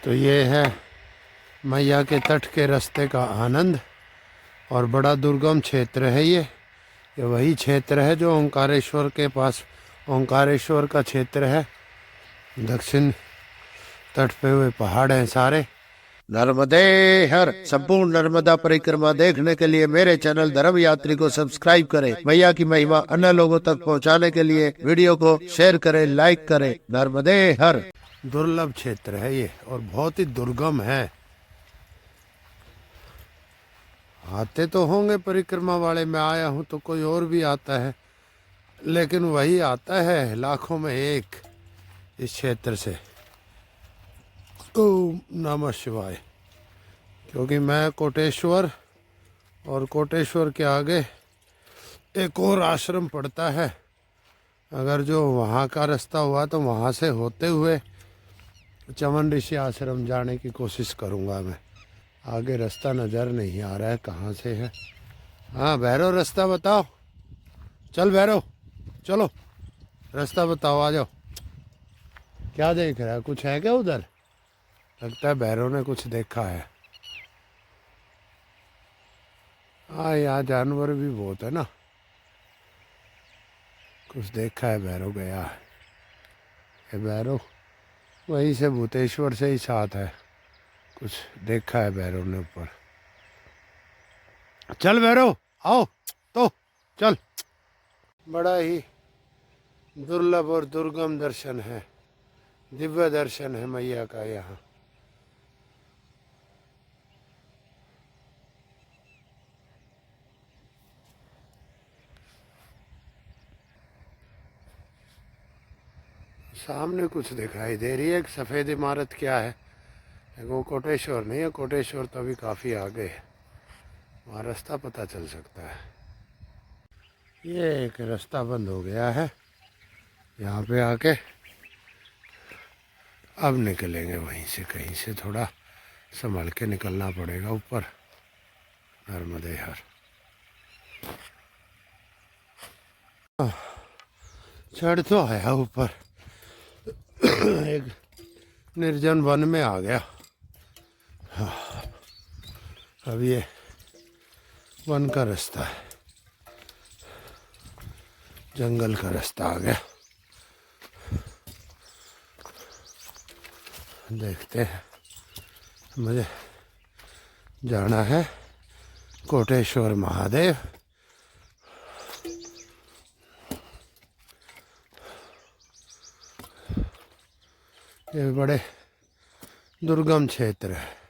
तो ये है मैया के तट के रास्ते का आनंद। और बड़ा दुर्गम क्षेत्र है ये वही क्षेत्र है जो ओंकारेश्वर के पास ओंकारेश्वर का क्षेत्र है। दक्षिण तट पे हुए पहाड़ हैं सारे। नर्मदे हर संपूर्ण नर्मदा परिक्रमा देखने के लिए मेरे चैनल धर्म यात्री को सब्सक्राइब करें। मैया की महिमा अन्य लोगों तक पहुंचाने के लिए वीडियो को शेयर करें, लाइक करें। नर्मदे हर। दुर्लभ क्षेत्र है ये और बहुत ही दुर्गम है। आते तो होंगे परिक्रमा वाले, मैं आया हूँ तो कोई और भी आता है, लेकिन वही आता है लाखों में एक इस क्षेत्र से। ओम नमः शिवाय। क्योंकि मैं कोटेश्वर और कोटेश्वर के आगे एक और आश्रम पड़ता है। अगर जो वहाँ का रास्ता हुआ तो वहाँ से होते हुए चमन ऋषि आश्रम जाने की कोशिश करूँगा मैं। आगे रास्ता नज़र नहीं आ रहा है कहाँ से है। हाँ भैरव, रास्ता बताओ। चल भैरव, चलो रास्ता बताओ, आ जाओ। क्या देख रहा है, कुछ है क्या उधर? लगता है भैरव ने कुछ देखा है। हाँ यहाँ जानवर भी बहुत है ना, कुछ देखा है भैरव गया है। ये भैरव वहीं से भूतेश्वर से ही साथ है, कुछ देखा है भैरव ने ऊपर। चल भैरव आओ तो चल। बड़ा ही दुर्लभ और दुर्गम दर्शन है, दिव्य दर्शन है मैया का यहाँ। सामने कुछ दिखाई दे रही है, एक सफ़ेद इमारत। क्या है वो? कोटेश्वर नहीं है, कोटेश्वर तो अभी काफ़ी आगे है, वहाँ रास्ता पता चल सकता है। ये एक रास्ता बंद हो गया है यहाँ पे आके। अब निकलेंगे वहीं से, कहीं से थोड़ा संभल के निकलना पड़ेगा ऊपर। नर्मदे हर। चढ़ तो आया ऊपर, एक निर्जन वन में आ गया। अब ये वन का रास्ता है, जंगल का रास्ता आ गया। देखते हैं, मुझे जाना है कोटेश्वर महादेव। ये बड़े दुर्गम क्षेत्र है।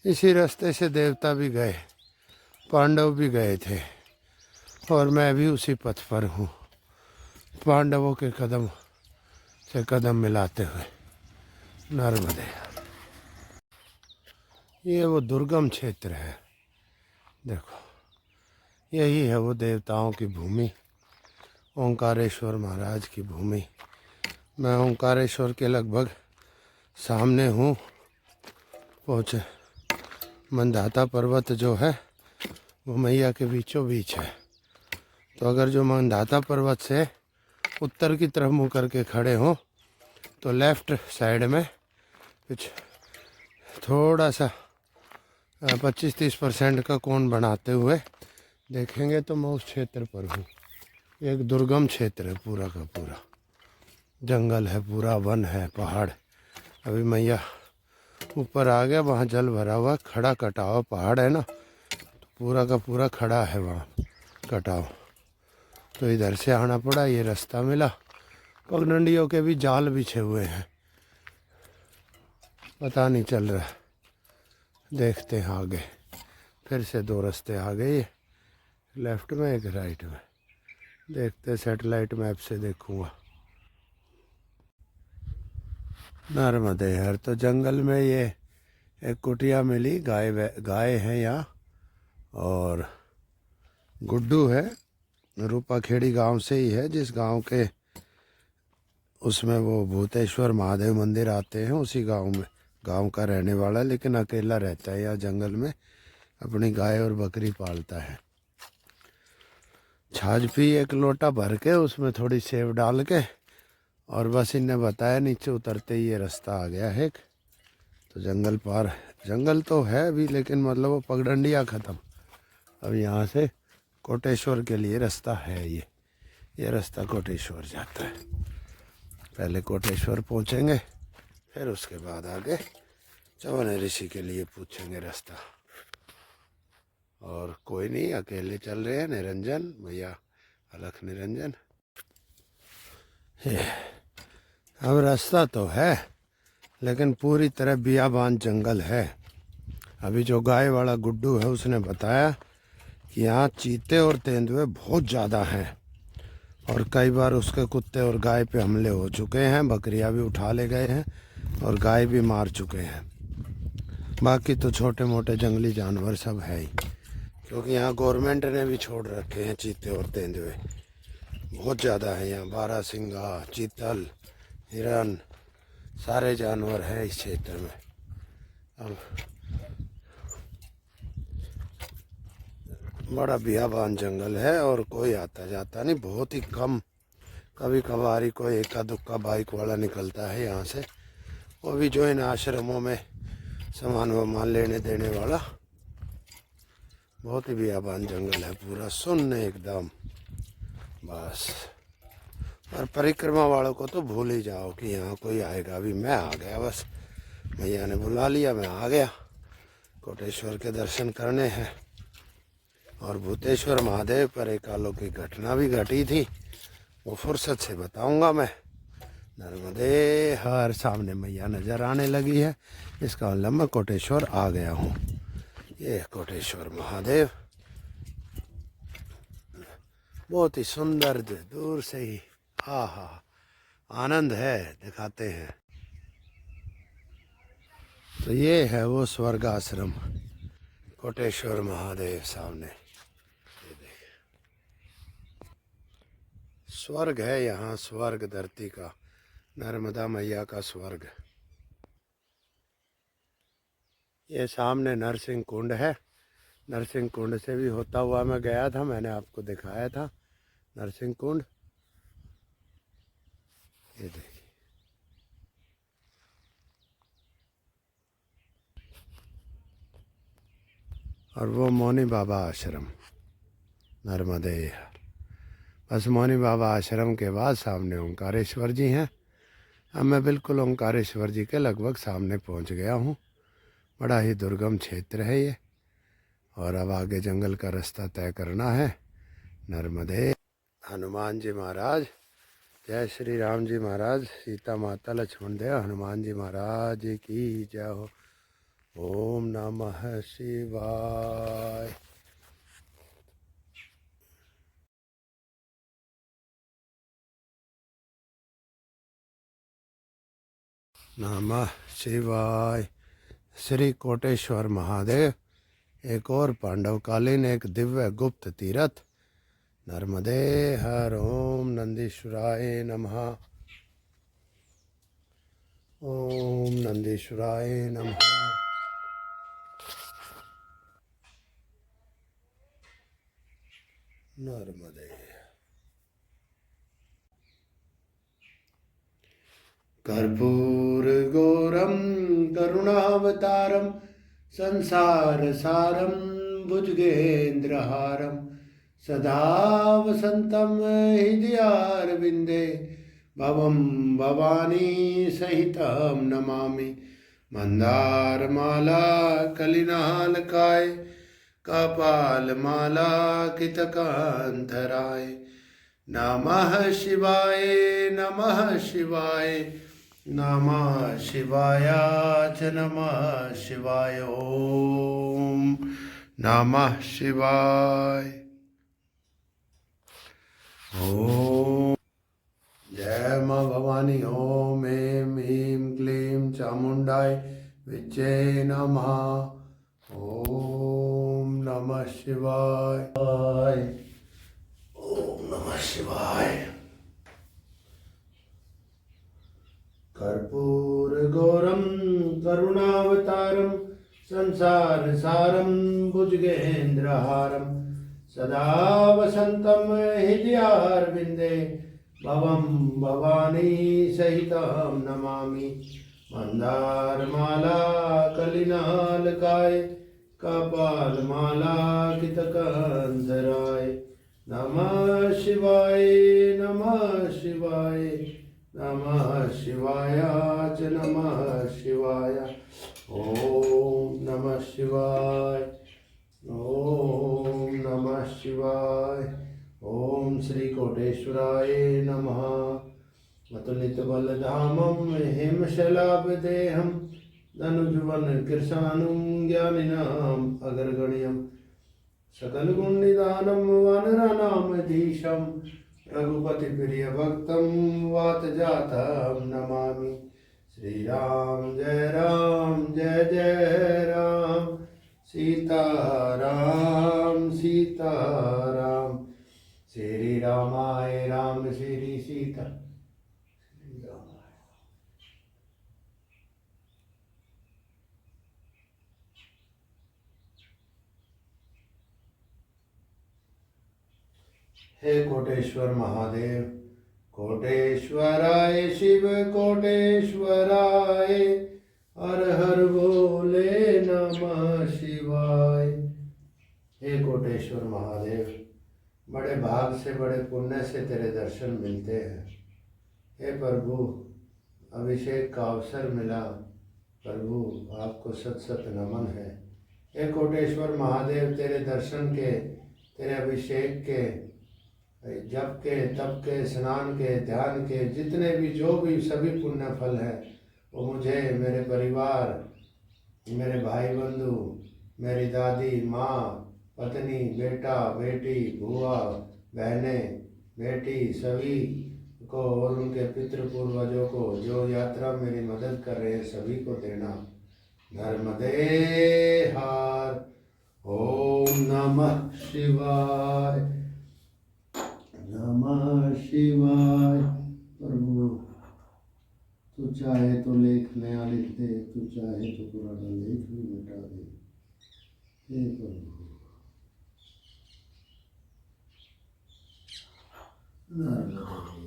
इसी रास्ते से देवता भी गए, पांडव भी गए थे, और मैं भी उसी पथ पर हूँ, पांडवों के कदम से कदम मिलाते हुए। नर्मदे। ये वो दुर्गम क्षेत्र है, देखो यही है वो देवताओं की भूमि, ओंकारेश्वर महाराज की भूमि। मैं ओंकारेश्वर के लगभग सामने हूँ, पहुँचे। मंदाता पर्वत जो है वो मैया के बीचों बीच है। तो अगर जो मंदाता पर्वत से उत्तर की तरफ मुँह करके खड़े हों तो लेफ़्ट साइड में कुछ थोड़ा सा 25-30% का कोण बनाते हुए देखेंगे तो मैं उस क्षेत्र पर हूँ। एक दुर्गम क्षेत्र है, पूरा का पूरा जंगल है, पूरा वन है, पहाड़। अभी मैया ऊपर आ गया, वहाँ जल भरा हुआ खड़ा कटाव पहाड़ है ना, तो पूरा का पूरा खड़ा है वहाँ कटाव। तो इधर से आना पड़ा, ये रास्ता मिला। पगडंडियों के भी जाल बिछे हुए हैं, पता नहीं चल रहा। देखते हैं आगे, फिर से दो रास्ते आ गए, लेफ्ट में एक राइट में। देखते सैटेलाइट मैप से देखूँगा। नर्मदे हर। तो जंगल में ये एक कुटिया मिली, गाय है यहाँ, और गुड्डू है। रूपाखेड़ी गांव से ही है, जिस गांव के उसमें वो भूतेश्वर महादेव मंदिर आते हैं, उसी गांव का रहने वाला, लेकिन अकेला रहता है यहाँ जंगल में, अपनी गाय और बकरी पालता है। छाछ पी एक लोटा भर के, उसमें थोड़ी सेव डाल के, और बस इन्हें बताया नीचे उतरते ही ये रास्ता आ गया है। तो जंगल पार, जंगल तो है अभी लेकिन मतलब वो पगडंडिया ख़त्म। अब यहाँ से कोटेश्वर के लिए रास्ता है, ये रास्ता कोटेश्वर जाता है। पहले कोटेश्वर पहुँचेंगे, फिर उसके बाद आगे चौबन ऋषि के लिए पूछेंगे रास्ता। और कोई नहीं, अकेले चल रहे हैं, निरंजन भैया, अलख निरंजन। अब रास्ता तो है लेकिन पूरी तरह बियाबान जंगल है। अभी जो गाय वाला गुड्डू है उसने बताया कि यहाँ चीते और तेंदुए बहुत ज़्यादा हैं और कई बार उसके कुत्ते और गाय पे हमले हो चुके हैं। बकरियाँ भी उठा ले गए हैं और गाय भी मार चुके हैं। बाकी तो छोटे मोटे जंगली जानवर सब है ही, क्योंकि यहाँ गवर्नमेंट ने भी छोड़ रखे हैं चीते और तेंदुए। बहुत ज़्यादा है यहाँ, बारहसिंगा, चीतल, हिरन, सारे जानवर हैं इस क्षेत्र में। अब बड़ा बियाबान जंगल है और कोई आता जाता नहीं, बहुत ही कम। कभी कभार ही कोई एका दुक्का बाइक वाला निकलता है यहाँ से, वो भी जो इन आश्रमों में सामान वामान लेने देने वाला। बहुत ही बियाबान जंगल है, पूरा सुन्न एकदम बस। और परिक्रमा वालों को तो भूल ही जाओ कि यहाँ कोई आएगा। अभी मैं आ गया, बस भैया ने बुला लिया, मैं आ गया। कोटेश्वर के दर्शन करने हैं और भूतेश्वर महादेव पर एक अलौकिक घटना भी घटी थी, वो फुर्सत से बताऊंगा मैं। नर्मदे हर सामने मैया नज़र आने लगी है, इसका मतलब मैं कोटेश्वर आ गया हूँ। ये कोटेश्वर महादेव बहुत ही सुंदर, दूर से ही आहा आनंद है, दिखाते हैं। तो ये है वो स्वर्ग आश्रम, कोटेश्वर महादेव सामने। ये देख, स्वर्ग है यहाँ, स्वर्ग धरती का, नर्मदा मैया का स्वर्ग। ये सामने नरसिंह कुंड है, नरसिंह कुंड से भी होता हुआ मैं गया था, मैंने आपको दिखाया था नरसिंह कुंड। ये देखिए, और वो मौनी बाबा आश्रम नर्मदे। बस मौनी बाबा आश्रम के बाद सामने ओंकारेश्वर जी हैं। अब मैं बिल्कुल ओंकारेश्वर जी के लगभग सामने पहुंच गया हूं। बड़ा ही दुर्गम क्षेत्र है ये, और अब आगे जंगल का रास्ता तय करना है। नर्मदे। हनुमान जी महाराज, जय श्री राम जी महाराज, सीता माता लक्ष्मण देव, हनुमान जी महाराज की जय हो। ओम नमः शिवाय। नमः शिवाय। श्री कोटेश्वर महादेव, एक और पांडवकालीन एक दिव्य गुप्त तीर्थ। नर्मदे हर। ओम नंदीश्वराय नमः। ओम नंदीश्वराय नमः। नर्मदे। कर्पूर गौरम करुणावतारम संसार सारम भुजगेन्द्रहारम सदा वसंतम हृदयारविंदे भवम भवानी सहितं नमामि। मंदारमाला कलिनालकाय कपालमाला कितकांधराय। नमः शिवाय नमः शिवाय नमः शिवाय च नमः शिवाय। ओम नमः शिवाय। ओम जय माँ भवानी। ओम ऐं ह्रीं क्लीं चामुंडाय विच्चे नमः। ओम नमः शिवाय। ओम नमः शिवाय। कर्पूर गौरम करुणावतारम संसार सारम भुजगेन्द्रहारम सदा वसंतम हृदयारविंदे भवम भवानी सहितं नमामि। मंदार माला कलिनाल काय कपाल माला कितकंधराय नमः शिवाय नमः शिवाय नमः शिवाय च नमः शिवाय ओम नमः शिवाय ओम नमः शिवाय ओम श्री कोटेश्वराय नमः अतुलित बलधामं हिमशलाभदेहं धनुजवन कृशानुं ज्ञानिनाम् अग्रगण्यं सकलगुणनिधानं वानराणामधीशं रघुपति प्रिय भक्तं वातजातं नमामि श्री राम जय जय राम सीताराम सीताराम श्री रामाय राम श्री सीता श्री रामाय। हे कोटेश्वर महादेव कोटेश्वराय शिव कोटेश्वराय हर हर बोले नमः शिवाय। हे कोटेश्वर महादेव बड़े भाग से बड़े पुण्य से तेरे दर्शन मिलते हैं। हे प्रभु अभिषेक का अवसर मिला, प्रभु आपको सत सत नमन है। हे कोटेश्वर महादेव तेरे दर्शन के, तेरे अभिषेक के, जप के, तप के, स्नान के, ध्यान के, जितने भी जो भी सभी पुण्य फल है वो मुझे, मेरे परिवार, मेरे भाई बंधु, मेरी दादी, माँ, पत्नी, बेटा, बेटी, बुआ, बहनें, बेटी सभी को और उनके पितृ पूर्वजों को जो यात्रा मेरी मदद कर रहे हैं सभी को देना। नर्मदे हार। ओम नमः शिवाय नमः शिवाय। प्रभु तू चाहे तो लेख नया लिख दे, तू चाहे तो पुराना लेख भी मिटा दे। हे प्रभु नर्मदे